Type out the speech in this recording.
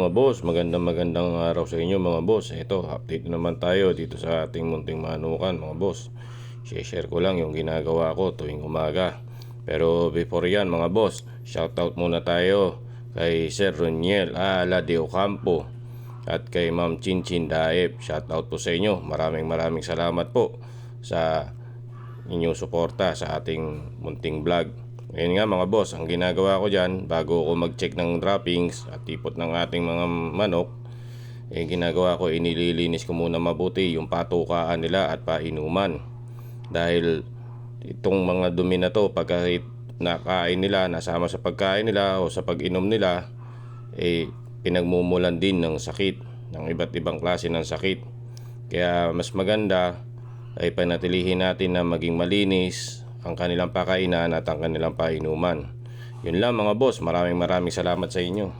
mga boss, magandang araw sa inyo mga boss. Ito, update naman tayo dito sa ating munting manukan mga boss. Share ko lang yung ginagawa ko tuwing umaga. Pero before yan mga boss, shoutout muna tayo kay Sir Roniel Ala de Ocampo at kay Ma'am Chinchin Daep. Shoutout po sa inyo. Maraming salamat po sa inyong suporta sa ating munting vlog. Ngayon nga mga boss, ang ginagawa ko dyan bago ako mag-check ng droppings at tipot ng ating mga manok, ginagawa ko, inililinis ko muna mabuti yung patukaan nila at painuman. Dahil itong mga dumi na to, pagka nakain nila, nasama sa pagkain nila o sa pag-inom nila, pinagmumulan din ng sakit, ng iba't ibang klase ng sakit. Kaya mas maganda ay panatilihin natin na maging malinis ang kanilang pakainan at ang kanilang painuman. Yun lang mga boss, maraming salamat sa inyo.